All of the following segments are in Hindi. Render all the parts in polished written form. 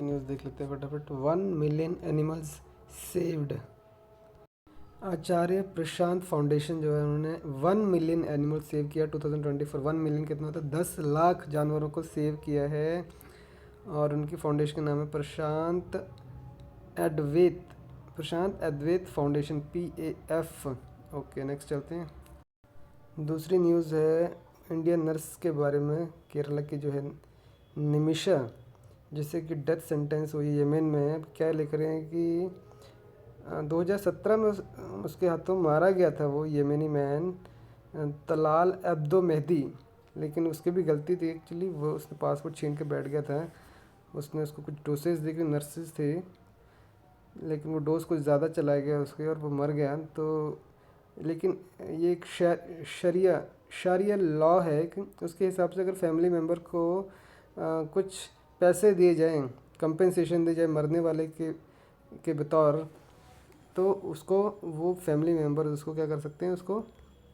न्यूज़ देख लेते हैं फटाफट। 1 मिलियन एनिमल्स सेव्ड। आचार्य प्रशांत फाउंडेशन जो है उन्होंने 1 मिलियन एनिमल सेव किया 2024। 1 मिलियन कितना होता है, 10 लाख जानवरों को सेव किया है। और उनकी फाउंडेशन का नाम है प्रशांत अद्वैत फाउंडेशन, PAF। ओके, नेक्स्ट चलते हैं। दूसरी न्यूज़ है इंडियन नर्स के बारे में। केरला की जो है निमिषा, जिससे कि डेथ सेंटेंस हुई यमन में। क्या लिख रहे हैं कि 2017 में उसके हाथों मारा गया था वो यमेनी मैन, तलाल अब्दो मेहदी। लेकिन उसकी भी गलती थी एक्चुअली, वो उसने पासपोर्ट छीन के बैठ गया था। उसने उसको कुछ डोसेज दी, कि नर्सेज थे, लेकिन वो डोज कुछ ज़्यादा चला गया उसके और वो मर गया। तो लेकिन ये एक शरिया लॉ है कि उसके हिसाब से अगर फैमिली मेम्बर को कुछ पैसे दिए जाएं, कंपेंसेशन दी जाए मरने वाले के बतौर, तो उसको वो फैमिली मेम्बर उसको क्या कर सकते हैं, उसको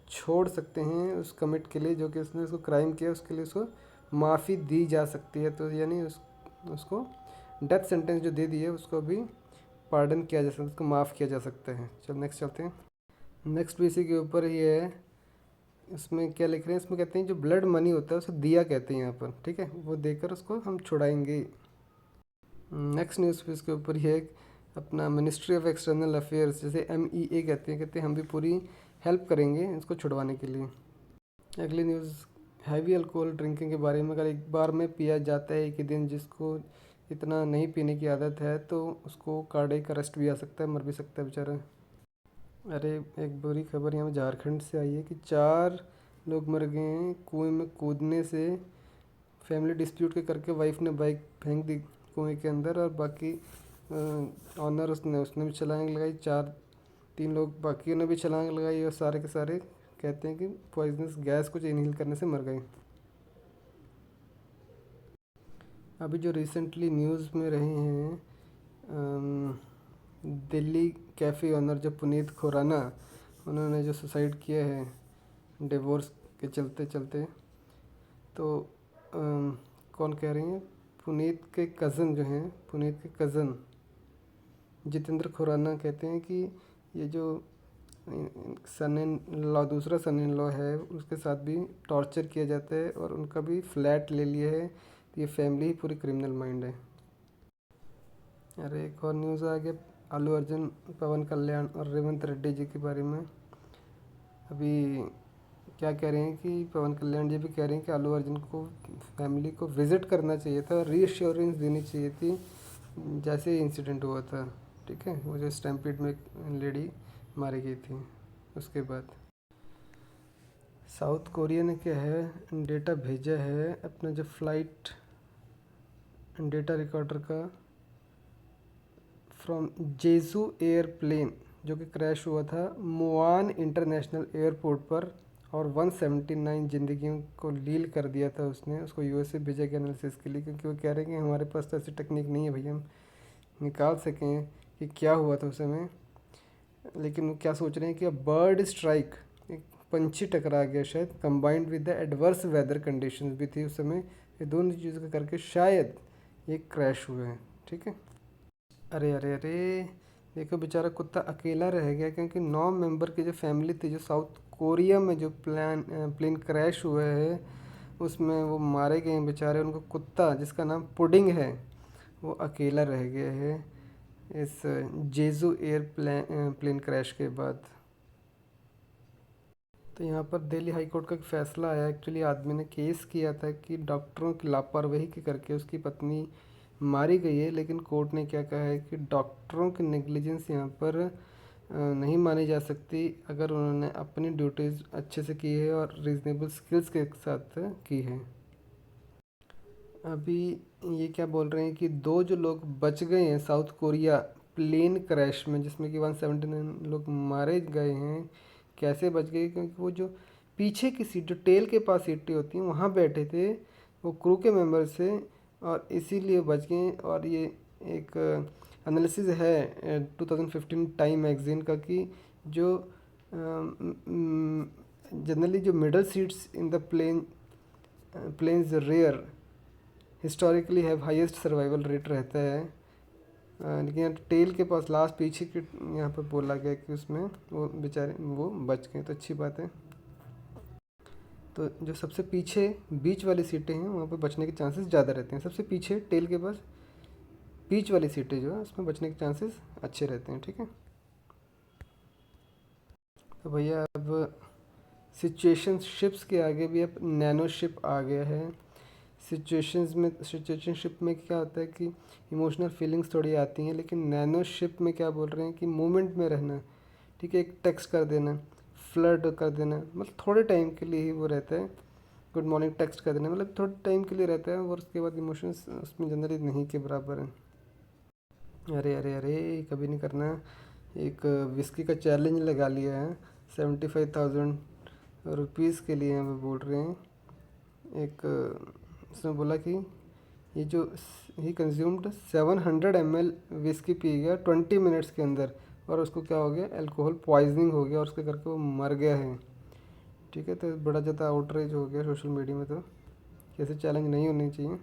छोड़ सकते हैं उस कमिट के लिए, जो कि उसने उसको क्राइम किया उसके लिए उसको माफ़ी दी जा सकती है। तो यानी उसको डेथ सेंटेंस जो दे दी है उसको भी पार्डन किया जा सकता है, उसको माफ़ किया जा सकता है। चल नेक्स्ट चलते हैं। नेक्स्ट भी इसी के ऊपर ही है। इसमें क्या लिख रहे हैं, इसमें कहते हैं जो ब्लड मनी होता है उसे दिया कहते हैं यहाँ पर, ठीक है, वो देकर उसको हम छुड़ाएंगे। नेक्स्ट न्यूज़ पे इसके ऊपर ही है अपना मिनिस्ट्री ऑफ एक्सटर्नल अफेयर्स, जैसे MEA कहते हैं हम भी पूरी हेल्प करेंगे इसको छुड़वाने के लिए। अगली न्यूज़ हैवी अल्कोहल ड्रिंकिंग के बारे में। अगर एक बार में पिया जाता है एक ही दिन, जिसको इतना नहीं पीने की आदत है, तो उसको कार्डियक अरेस्ट भी आ सकता है, मर भी सकता है बेचारा। अरे एक बुरी खबर यहाँ झारखंड से आई है कि 4 लोग मर गए हैं कुएं में कूदने से। फैमिली डिस्प्यूट के करके वाइफ ने बाइक फेंक दी कुएं के अंदर, और बाकी ऑनर उसने भी छलांग लगाई। 3 लोग बाकियों ने भी छलांग लगाई, और सारे के सारे कहते हैं कि पॉइजनस गैस कुछ इनहेल करने से मर गए। अभी जो रिसेंटली न्यूज़ में रहे हैं, दिल्ली कैफ़े ऑनर जो पुनीत खुराना, उन्होंने जो सुसाइड किया है डिवोर्स के चलते चलते। तो कौन कह रही हैं, पुनीत के कज़न जो हैं, पुनीत के कज़न जितेंद्र खुराना कहते हैं कि ये जो सन इन लॉ, दूसरा सन इन लॉ है, उसके साथ भी टॉर्चर किया जाता है और उनका भी फ्लैट ले लिया है। तो ये फैमिली ही पूरी क्रिमिनल माइंड है। अरे एक और न्यूज़ आ गया अल्लू अर्जुन, पवन कल्याण और रेवंत रेड्डी जी के बारे में। अभी क्या कह रहे हैं कि पवन कल्याण जी भी कह रहे हैं कि अल्लू अर्जुन को फैमिली को विज़िट करना चाहिए था, रीअश्योरेंस देनी चाहिए थी जैसे इंसिडेंट हुआ था, ठीक है, वो जो स्टैम्पीड में एक लेडी मारी गई थी उसके बाद। साउथ कोरिया ने क्या है डेटा भेजा है अपना जो फ्लाइट डेटा रिकॉर्डर का, फ्रॉम जेजू एयरप्लेन, जो कि क्रैश हुआ था मुआन इंटरनेशनल एयरपोर्ट पर, और 179 ज़िंदगियों को लील कर दिया था उसने। उसको USA भेजा गया एनालिसिस के लिए, क्योंकि वो कह रहे हैं कि हमारे पास तो ऐसी टेक्निक नहीं है भैया हम निकाल सकें कि क्या हुआ था उस समय। लेकिन वो क्या सोच रहे हैं कि अब बर्ड स्ट्राइक, एक पंछी टकरा गया शायद, combined with the adverse weather conditions भी थी उस समय, ये दोनों चीज़ों का करके शायद ये क्रैश हुए हैं, ठीक है। अरे अरे अरे, देखो बेचारा कुत्ता अकेला रह गया, क्योंकि 9 मेंबर की जो फैमिली थी, जो साउथ कोरिया में जो प्लेन क्रैश हुआ है उसमें वो मारे गए हैं बेचारे। उनको कुत्ता जिसका नाम पुडिंग है वो अकेला रह गया है इस जेजू प्लेन क्रैश के बाद। तो यहाँ पर दिल्ली हाई कोर्ट का एक फ़ैसला आया। एक्चुअली आदमी ने केस किया था कि डॉक्टरों की लापरवाही के करके उसकी पत्नी मारी गई है, लेकिन कोर्ट ने क्या कहा है कि डॉक्टरों की नेग्लिजेंस यहाँ पर नहीं मानी जा सकती अगर उन्होंने अपनी ड्यूटीज़ अच्छे से की है और रीज़नेबल स्किल्स के साथ की है। अभी ये क्या बोल रहे हैं कि 2 जो लोग बच गए हैं साउथ कोरिया प्लेन क्रैश में, जिसमें कि 179 लोग मारे गए हैं, कैसे बच गए, क्योंकि वो जो पीछे की सीट, जो टेल के पास सीटें होती हैं, वहाँ बैठे थे वो क्रू के मेंबर से, और इसीलिए बच गए। और ये एक एनालिसिस है 2015 टाइम मैगजीन का, कि जो जनरली जो middle seats in the planes rare, historically have highest survival rate रहता है। लेकिन यहाँ टेल के पास लास्ट पीछे के यहाँ पर बोला गया कि उसमें वो बेचारे वो बच गए, तो अच्छी बात है। तो जो सबसे पीछे बीच वाली सीटें हैं वहाँ पर बचने के चांसेस ज़्यादा रहते हैं। सबसे पीछे टेल के पास बीच वाली सीटें जो है उसमें बचने के चांसेस अच्छे रहते हैं, ठीक है। तो भैया अब सिचुएशनशिप्स के आगे भी अब नैनोशिप आ गया है। सिचुएशनशिप में क्या होता है कि इमोशनल फीलिंग्स थोड़ी आती हैं, लेकिन नैनोशिप में क्या बोल रहे हैं कि मोमेंट में रहना, ठीक है। एक टेक्स्ट कर देना, फ्लर्ट कर देना, मतलब थोड़े टाइम के लिए ही वो रहता है। गुड मॉर्निंग टेक्स्ट कर देना मतलब थोड़े टाइम के लिए रहता है, और उसके बाद इमोशंस उसमें जनरली नहीं के बराबर हैं। अरे अरे अरे, कभी नहीं करना। एक विस्की का चैलेंज लगा लिया है 75,000 रुपीज़ के लिए हमें बोल रहे हैं। एक उसने बोला कि ये जो ही कंज्यूम्ड 700 ml विस्की पी गया 20 मिनट्स के अंदर, और उसको क्या हो गया, अल्कोहल पॉइजनिंग हो गया और उसके करके वो मर गया है, ठीक है। तो बड़ा ज़्यादा आउटरीच हो गया सोशल मीडिया में, तो ऐसे चैलेंज नहीं होने चाहिए।